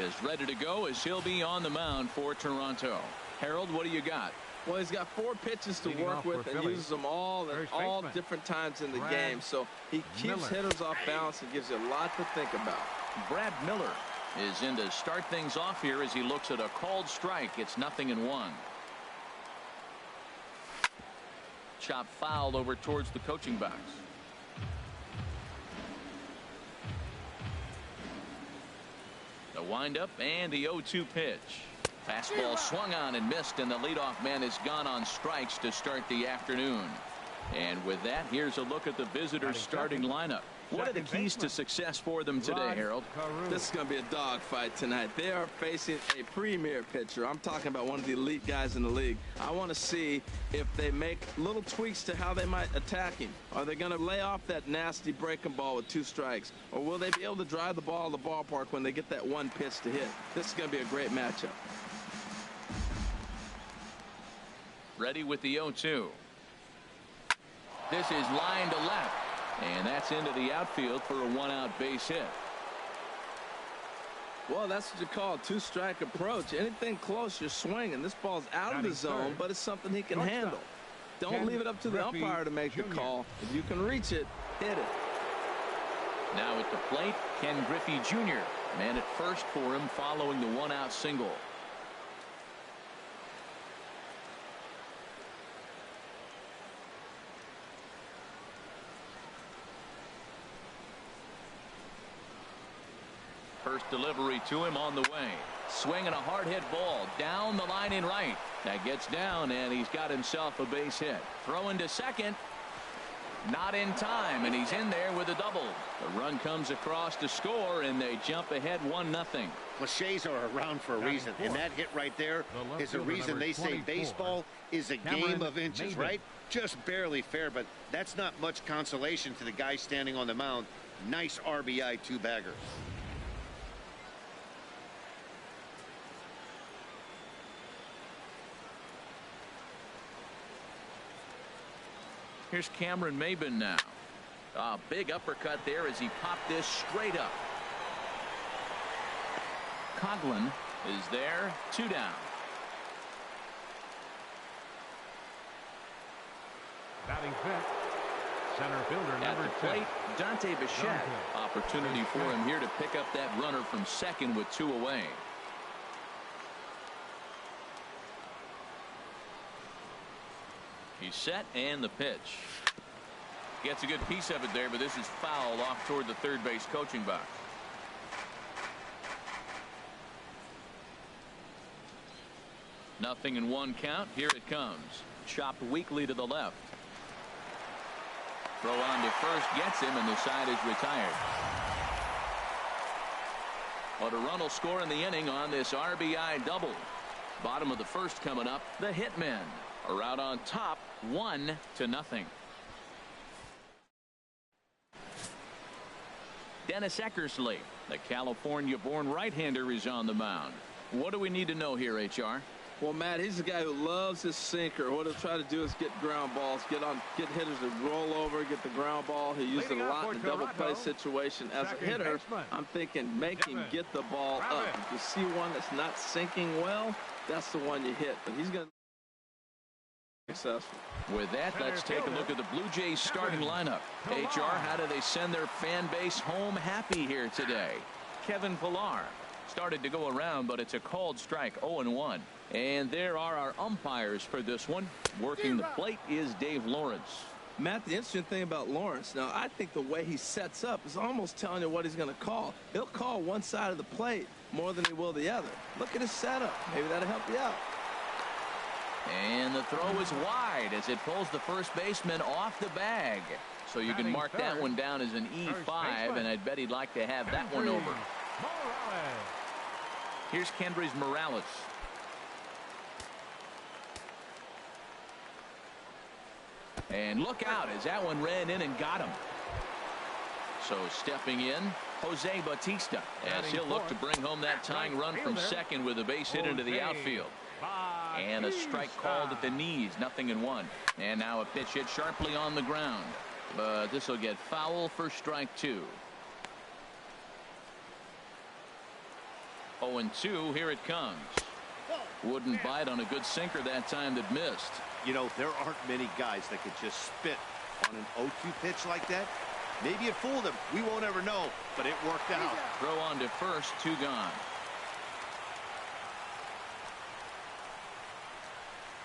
is ready to go as he'll be on the mound for Toronto. Harold, what do you got? Well, he's got 4 pitches to work with and uses them all at all different times in the game. So he keeps hitters off balance and gives you a lot to think about. Brad Miller is in to start things off here as he looks at a called strike. It's 0-1. Chop foul over towards the coaching box. The windup and the 0-2 pitch. Fastball swung on and missed, and the leadoff man is gone on strikes to start the afternoon. And with that, here's a look at the visitors' starting lineup. What are the keys to success for them today, Harold? This is going to be a dogfight tonight. They are facing a premier pitcher. I'm talking about one of the elite guys in the league. I want to see if they make little tweaks to how they might attack him. Are they going to lay off that nasty breaking ball with 2 strikes? Or will they be able to drive the ball to the ballpark when they get that 1 pitch to hit? This is going to be a great matchup. Ready with the 0-2. This is line to left. And that's into the outfield for a 1-out base hit. Well, that's what you call a 2-strike approach. Anything close, you're swinging. This ball's out of the zone, but it's something he can handle. Don't leave it up to the umpire to make the call. If you can reach it, hit it. Now at the plate, Ken Griffey Jr. Man at first for him following the 1-out single. First delivery to him on the way. Swinging a hard hit ball down the line in right. That gets down, and he's got himself a base hit. Throwing to second. Not in time, and he's in there with a double. The run comes across to score, and they jump ahead 1-0. Cliches are around for a reason, and that hit right there is the reason they say baseball is a game of inches, right? Just barely fair, but that's not much consolation to the guy standing on the mound. Nice RBI 2-bagger. Here's Cameron Maybin now. A big uppercut there as he popped this straight up. Coughlin is there. 2 down. Batting fifth, center fielder At number the plate, Dante Bichette. Opportunity for him here to pick up that runner from second with 2 away. He's set, and the pitch. Gets a good piece of it there, but this is foul off toward the third base coaching box. Nothing in 1 count. Here it comes. Chopped weakly to the left. Throw on to first gets him, and the side is retired. But a run will score in the inning on this RBI double. Bottom of the first coming up. The Hitmen are out on top, 1-0. Dennis Eckersley, the California-born right-hander, is on the mound. What do we need to know here, HR? Well, Matt, he's a guy who loves his sinker. What he'll try to do is get ground balls, get hitters to roll over, get the ground ball. He used it a lot in the double play situation. As a hitter, I'm thinking make him get the ball up. If you see one that's not sinking well, that's the one you hit. But he's going to be successful. With that, let's take a look at the Blue Jays starting lineup. HR, how do they send their fan base home happy here today? Kevin Pillar started to go around, but it's a called strike, 0-1. And there are our umpires for this one. Working the plate is Dave Lawrence. Matt, the interesting thing about Lawrence, now I think the way he sets up is almost telling you what he's going to call. He'll call one side of the plate more than he will the other. Look at his setup. Maybe that'll help you out. And the throw is wide as it pulls the first baseman off the bag. So you can mark that one down as an E5, and I'd bet he'd like to have that one over. Here's Kendrys Morales. And look out as that one ran in and got him. So stepping in, Jose Bautista, as he'll look to bring home that tying run from second with a base hit into the outfield. And a strike called at the knees, 0-1. And now a pitch hit sharply on the ground. But this will get foul for strike 2. 0-2. Here it comes. Wouldn't bite on a good sinker that time that missed. You know, there aren't many guys that could just spit on an 0-2 pitch like that. Maybe it fooled him. We won't ever know, but it worked out. Throw on to first, 2 gone.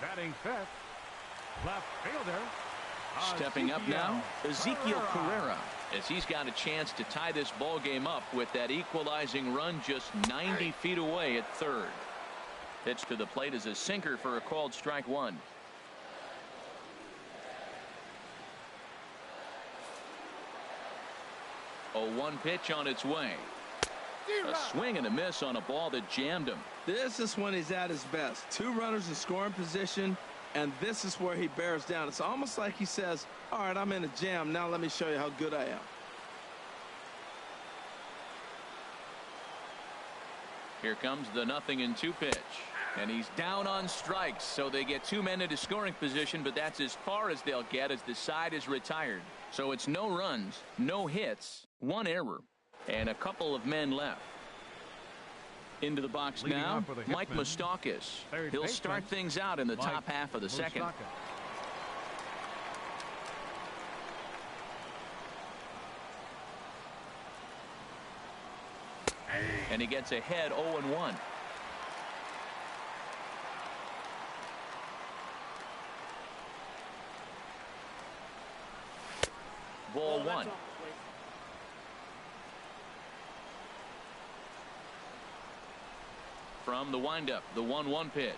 Batting fifth, left fielder. Stepping up now, Ezekiel Carrera, as he's got a chance to tie this ball game up with that equalizing run just 90 feet away at third. Pitch to the plate is a sinker for a called strike 1. 0-1 pitch on its way. A swing and a miss on a ball that jammed him. This is when he's at his best. 2 runners in scoring position, and this is where he bears down. It's almost like he says, all right, I'm in a jam. Now let me show you how good I am. Here comes the 0-2 pitch. And he's down on strikes, so they get 2 men into scoring position, but that's as far as they'll get as the side is retired. So it's no runs, no hits, 1 error, and a couple of men left. Into the box now, Mike Moustakas. He'll start things out in the top half of the second. And he gets ahead 0-1. Ball 1. From the windup, the 1-1 pitch.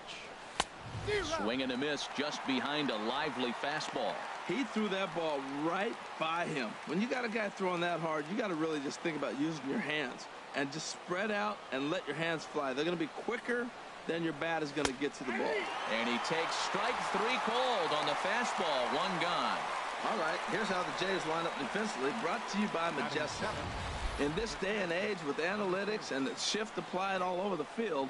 Swing and a miss just behind a lively fastball. He threw that ball right by him. When you got a guy throwing that hard, you got to really just think about using your hands and just spread out and let your hands fly. They're going to be quicker than your bat is going to get to the ball. And he takes strike 3 called on the fastball. 1 gone. All right, here's how the Jays line up defensively, brought to you by Majestic. In this day and age with analytics and the shift applied all over the field,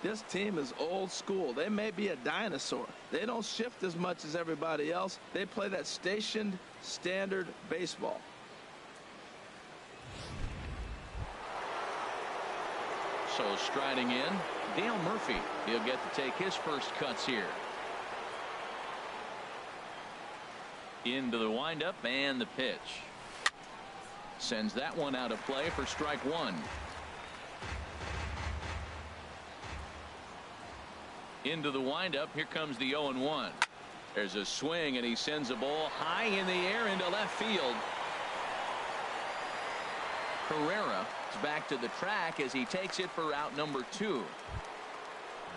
this team is old school. They may be a dinosaur. They don't shift as much as everybody else. They play that stationed standard baseball. So striding in, Dale Murphy. He'll get to take his first cuts here. Into the windup and the pitch. Sends that one out of play for strike 1. Into the windup. Here comes the 0-1. There's a swing, and he sends a ball high in the air into left field. Carrera is back to the track as he takes it for out number 2.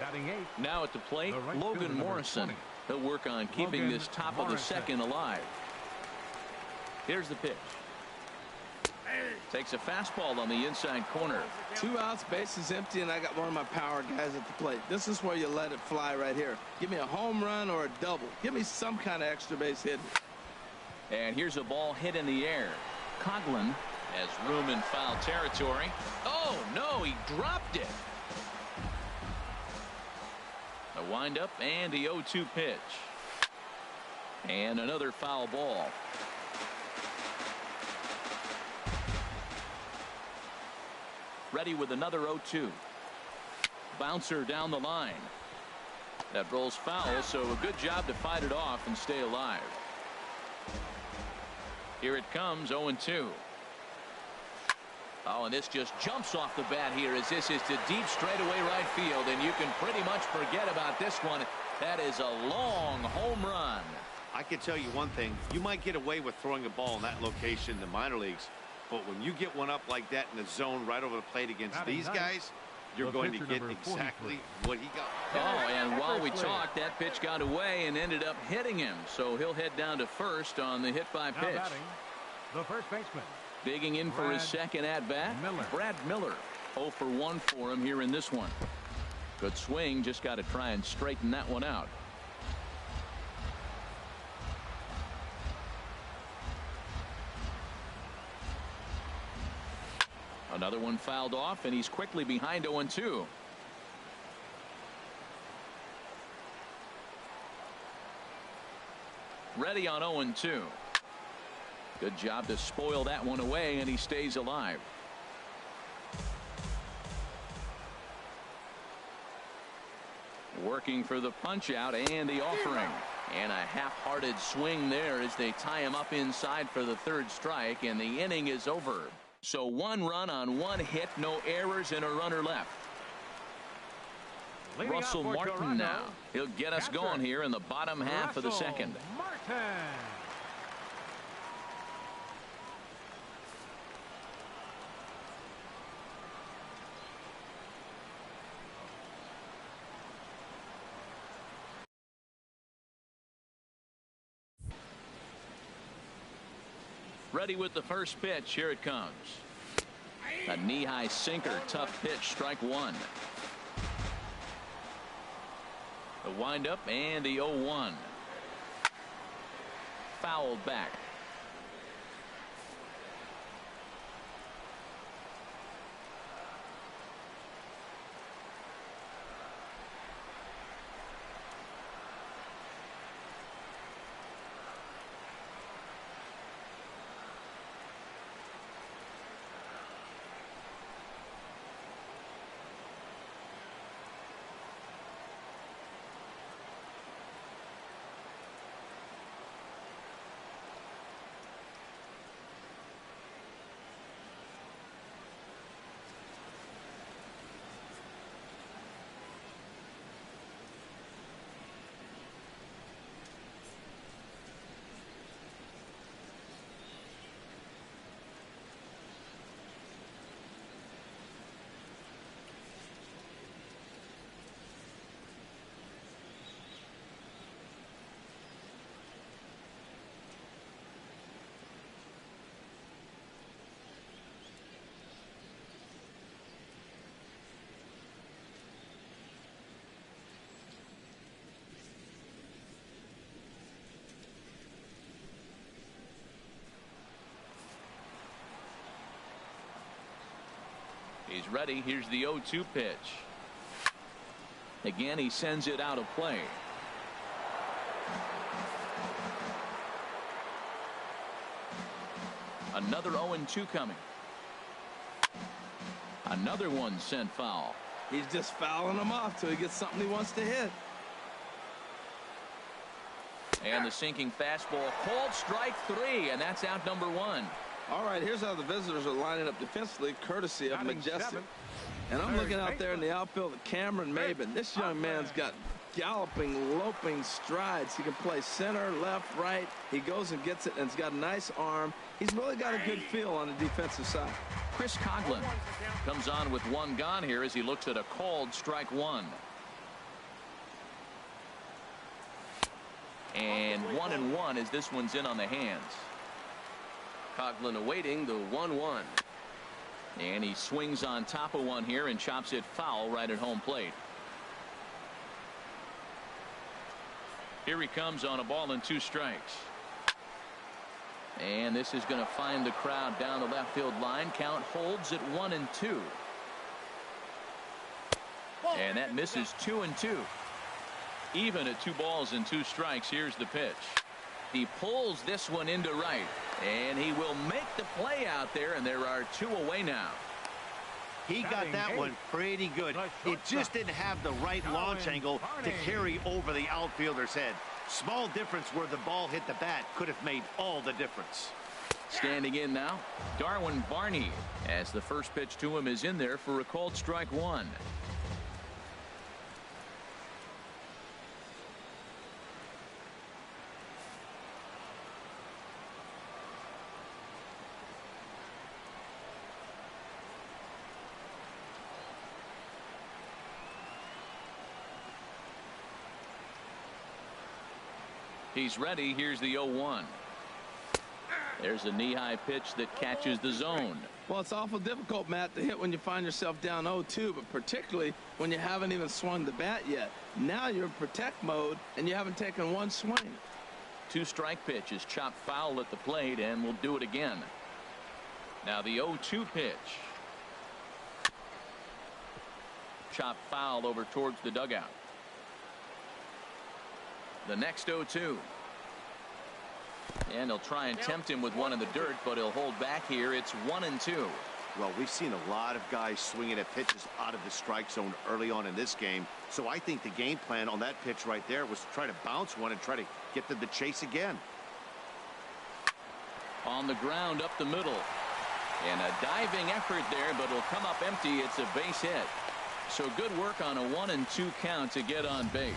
Batting 8. Now at the plate, right Logan Morrison. He'll work on keeping this top of the second alive. Here's the pitch. Takes a fastball on the inside corner. 2 outs, bases empty, and I got one of my power guys at the plate. This is where you let it fly right here. Give me a home run or a double. Give me some kind of extra base hit. And here's a ball hit in the air. Coughlin has room in foul territory. Oh, no, he dropped it. The windup and the 0-2 pitch. And another foul ball. Ready with another 0-2. Bouncer down the line. That rolls foul, so a good job to fight it off and stay alive. Here it comes, 0-2. Oh, and this just jumps off the bat here as this is to deep straightaway right field, and you can pretty much forget about this one. That is a long home run. I can tell you one thing. You might get away with throwing a ball in that location in the minor leagues, but when you get one up like that in the zone right over the plate against these guys, you're going to get exactly what he got. Oh, and while we talked, that pitch got away and ended up hitting him. So he'll head down to first on the hit by pitch. The first baseman. Digging in for his second at-bat, Brad Miller. 0 for 1 for him here in this one. Good swing, just got to try and straighten that one out. Another one fouled off, and he's quickly behind 0-2. Ready on 0-2. Good job to spoil that one away, and he stays alive. Working for the punch out and the offering. And a half-hearted swing there as they tie him up inside for the third strike, and the inning is over. So 1 run on 1 hit, no errors, and a runner left. Russell Martin now. He'll get us going here in the bottom half of the second. Martin. Ready with the first pitch. Here it comes. A knee-high sinker. Tough pitch. Strike 1. The windup and the 0-1. Fouled back. He's ready. Here's the 0-2 pitch. Again, he sends it out of play. Another 0-2 coming. Another one sent foul. He's just fouling them off till he gets something he wants to hit. And the sinking fastball. Called strike 3, and that's out number 1. All right, here's how the visitors are lining up defensively, courtesy of Majestic. And I'm looking out there in the outfield at Cameron Maben. This young man's got galloping, loping strides. He can play center, left, right. He goes and gets it, and he's got a nice arm. He's really got a good feel on the defensive side. Chris Coughlin comes on with 1 gone here as he looks at a called strike 1. And 1-1 as this one's in on the hands. Coughlin awaiting the 1-1. And he swings on top of one here and chops it foul right at home plate. Here he comes on a ball and 2 strikes. And this is going to find the crowd down the left field line. Count holds at 1-2. And that misses 2-2. Even at 2 balls and 2 strikes. Here's the pitch. He pulls this one into right. And he will make the play out there, and there are 2 away now. He got that one pretty good. It just didn't have the right launch angle to carry over the outfielder's head. Small difference where the ball hit the bat could have made all the difference. Standing in now, Darwin Barney, as the first pitch to him is in there for a called strike 1. He's ready. Here's the 0-1. There's a knee-high pitch that catches the zone. Well, it's awful difficult, Matt, to hit when you find yourself down 0-2, but particularly when you haven't even swung the bat yet. Now you're in protect mode, and you haven't taken 1 swing. 2 strike pitch is chopped foul at the plate, and we'll do it again. Now the 0-2 pitch. Chopped foul over towards the dugout. The next 0-2. And he'll try and tempt him with one in the dirt, but he'll hold back here. It's 1-2. Well, we've seen a lot of guys swinging at pitches out of the strike zone early on in this game. So I think the game plan on that pitch right there was to try to bounce one and try to get them to chase again. On the ground up the middle. And a diving effort there, but it'll come up empty. It's a base hit. So good work on a 1-2 count to get on base.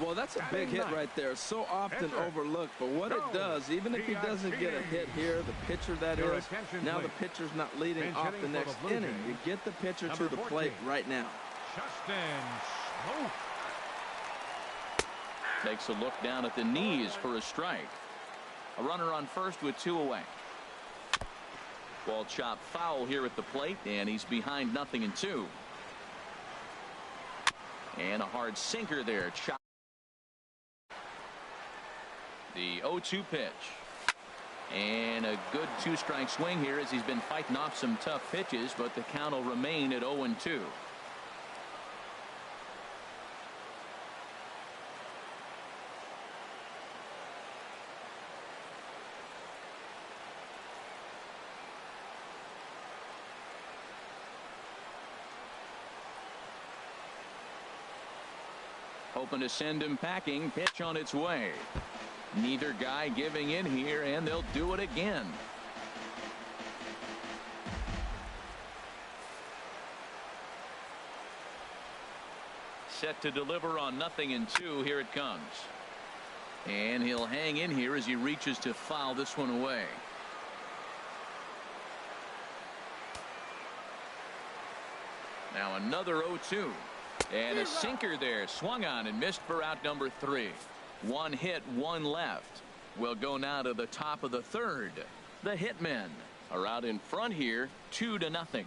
Well, that's a big hit right there. So often overlooked. But what it does, even if he doesn't get a hit here, the pitcher that is, now the pitcher's not leading off the next inning. You get the pitcher to the plate right now. Takes a look down at the knees for a strike. A runner on first with 2 away. Ball chopped foul here at the plate, and he's behind 0-2. And a hard sinker there. Chop. The 0-2 pitch. And a good 2-strike swing here as he's been fighting off some tough pitches, but the count will remain at 0-2. Hoping to send him packing. Pitch on its way. Neither guy giving in here, and they'll do it again. Set to deliver on 0-2. Here it comes. And he'll hang in here as he reaches to foul this one away. Now another 0-2. And a sinker there, swung on and missed for out number 3. 1 hit, 1 left. We'll go now to the top of the 3rd. The Hitmen are out in front here, 2-0.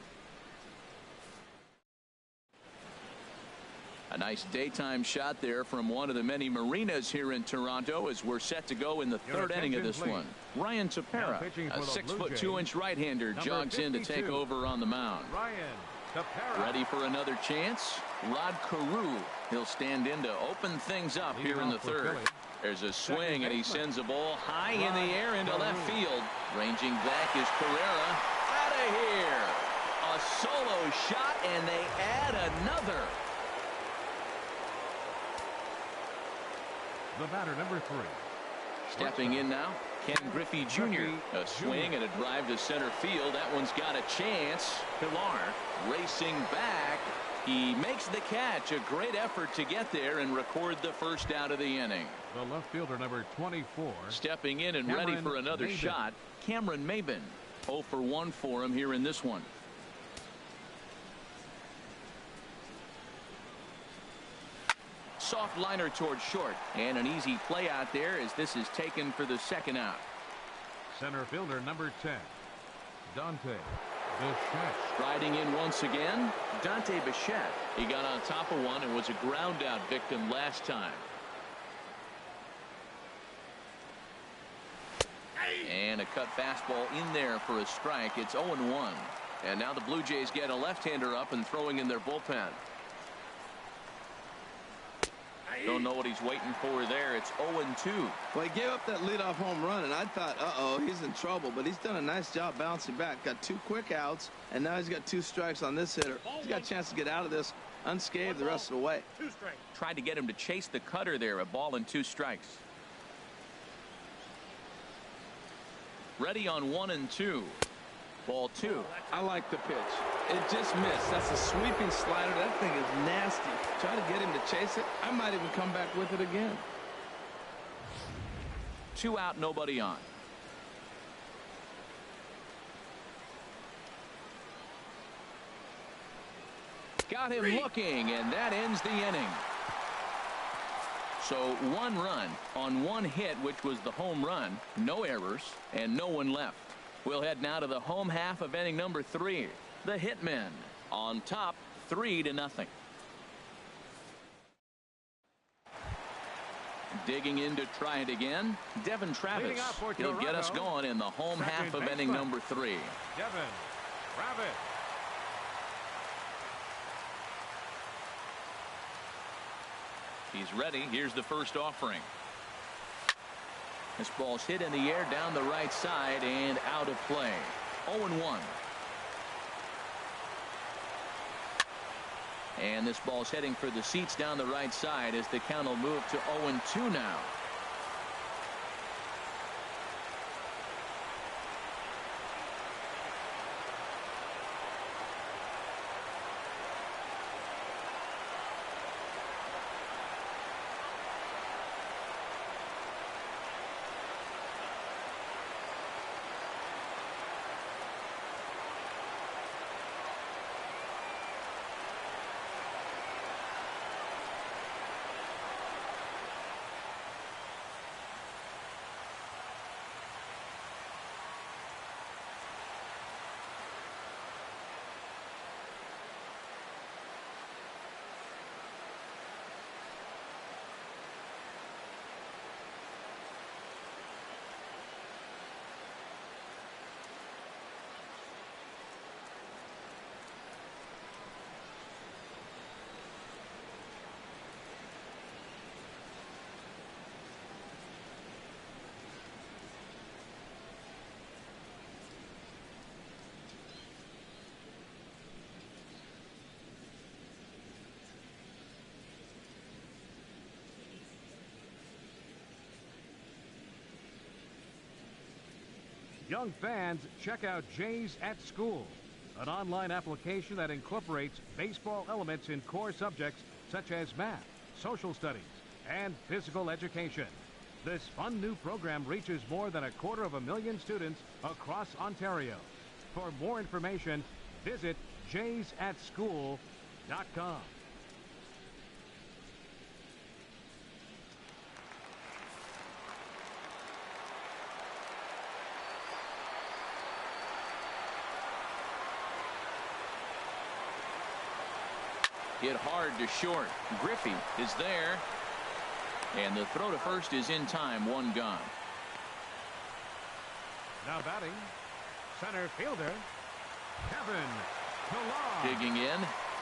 A nice daytime shot there from one of the many marinas here in Toronto as we're set to go in the 3rd inning of this one. Ryan Tepera, a 6'2" right-hander, jogs in to take over on the mound. Ready for another chance. Rod Carew. He'll stand in to open things up here in the 3rd. There's a swing, and he sends a ball high in the air into left field. Ranging back is Carrera. Out of here. A solo shot, and they add another. The batter, number 3. Stepping in now, Ken Griffey Jr. A swing and a drive to center field. That one's got a chance. Pilar racing back. He makes the catch. A great effort to get there and record the first out of the inning. The left fielder, number 24. Stepping in and ready for another shot, Cameron Maben. 0 for 1 for him here in this one. Soft liner towards short, and an easy play out there as this is taken for the 2nd out. Center fielder, number 10. Dante Bichette. Striding in once again, Dante Bichette. He got on top of one and was a ground out victim last time. And a cut fastball in there for a strike. It's 0-1. And now the Blue Jays get a left-hander up and throwing in their bullpen. Don't know what he's waiting for there. It's 0-2. Well, he gave up that leadoff home run, and I thought, uh-oh, he's in trouble. But he's done a nice job bouncing back. Got 2 quick outs, and now he's got 2 strikes on this hitter. He's got a chance to get out of this unscathed the rest of the way. 2 strikes. Tried to get him to chase the cutter there. A ball and 2 strikes. Ready on 1-2. Ball 2. I like the pitch. It just missed. That's a sweeping slider. That thing is nasty. Try to get him to chase it. I might even come back with it again. 2 out, nobody on. Got him looking, and that ends the inning. So 1 run on 1 hit, which was the home run. No errors, and no one left. We'll head now to the home half of inning number 3. The Hitmen on top, 3-0. Digging in to try it again, Devin Travis. He'll get us going in the home half of inning number 3. Devin Travis. He's ready. Here's the first offering. This ball's hit in the air down the right side and out of play. 0-1. And this ball's heading for the seats down the right side as the count will move to 0-2 now. Young fans, check out Jays at School, an online application that incorporates baseball elements in core subjects such as math, social studies, and physical education. This fun new program reaches more than 250,000 students across Ontario. For more information, visit jaysatschool.com. Hit hard to short. Griffey is there. And the throw to first is in time. One gone. Now batting, center fielder, Kevin Pillar. Digging in,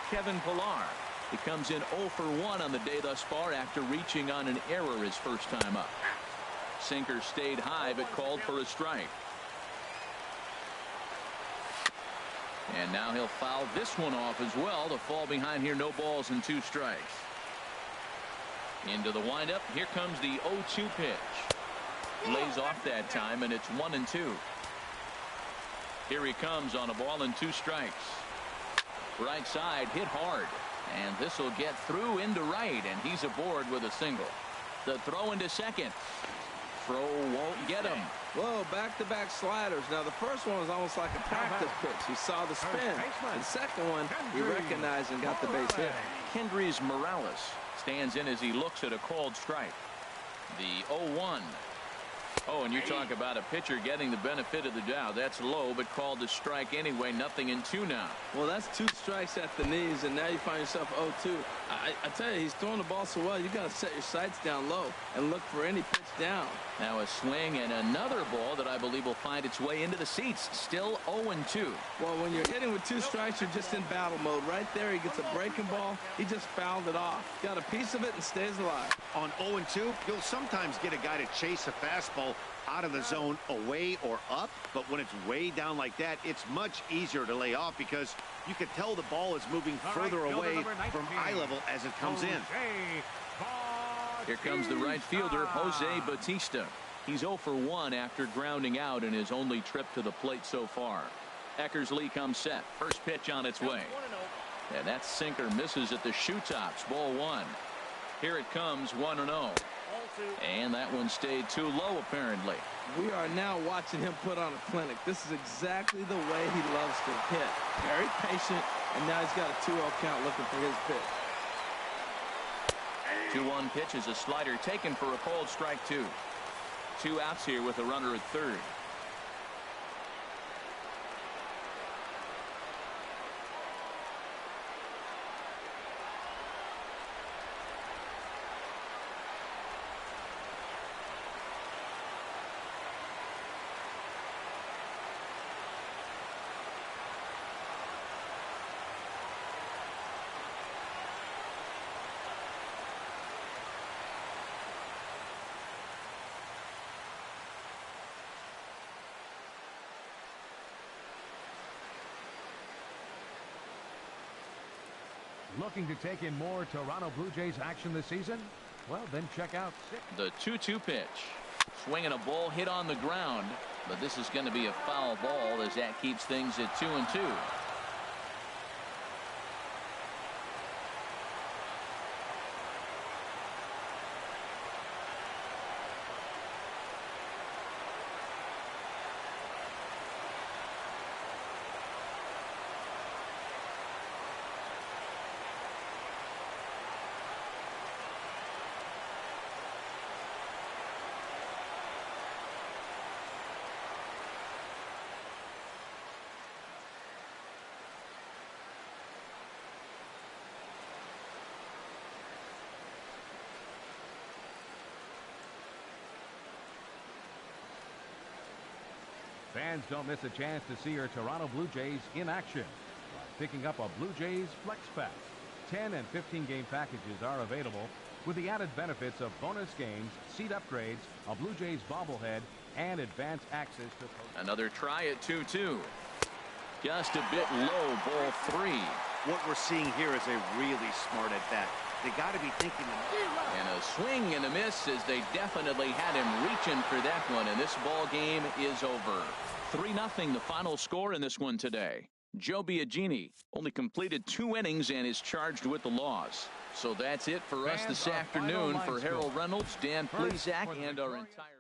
Kevin Pillar. He comes in 0 for 1 on the day thus far after reaching on an error his first time up. Sinker stayed high but called for a strike. And now he'll foul this one off as well to fall behind here. No balls and 2 strikes. Into the windup. Here comes the 0-2 pitch. Lays off that time, and it's 1-2. Here he comes on a ball and 2 strikes. Right side hit hard, and this will get through into right, and he's aboard with a single. The throw into second. Throw won't get him. Whoa, back-to-back sliders. Now, the first one was almost like a practice pitch. He saw the spin. The second one, he recognized and got the base hit. Kendrys Morales stands in as he looks at a called strike. The 0-1. Oh, and you talk about a pitcher getting the benefit of the doubt. That's low, but called a strike anyway. Nothing in 2 now. Well, that's 2 strikes at the knees, and now you find yourself 0-2. I tell you, he's throwing the ball so well, you got to set your sights down low and look for any pitch down. Now a swing and another ball that I believe will find its way into the seats. Still 0-2. Well, when you're hitting with 2 strikes, you're just in battle mode. Right there, he gets a breaking ball. He just fouled it off. Got a piece of it and stays alive. On 0-2, you'll sometimes get a guy to chase a fastball out of the zone away or up, but when it's way down like that, it's much easier to lay off because you can tell the ball is moving further away from eye level as it comes in. Here comes the right fielder, Jose Bautista. He's 0 for 1 after grounding out in his only trip to the plate so far. Eckersley comes set. First pitch on its way. And that sinker misses at the shoe tops. Ball 1. Here it comes, 1-0. And that one stayed too low, apparently. We are now watching him put on a clinic. This is exactly the way he loves to hit. Very patient, and now he's got a 2-0 count looking for his pitch. 2-1 pitch is a slider taken for a called strike 2. 2 outs here with a runner at third. Looking to take in more Toronto Blue Jays action this season? Well, then check out the 2-2 pitch. Swinging a ball hit on the ground, but this is going to be a foul ball as that keeps things at 2-2. Fans don't miss a chance to see your Toronto Blue Jays in action by picking up a Blue Jays Flex Pack. 10 and 15 game packages are available with the added benefits of bonus games, seat upgrades, a Blue Jays bobblehead, and advanced access to another try at 2-2. Just a bit low, ball 3. What we're seeing here is a really smart at bat. They got to be thinking. And a swing and a miss as they definitely had him reaching for that one, and this ball game is over. 3-0 the final score in this one today. Joe Biagini only completed 2 innings and is charged with the loss. So that's it for us this afternoon. For Harold Reynolds, Dan Plesac, and our entire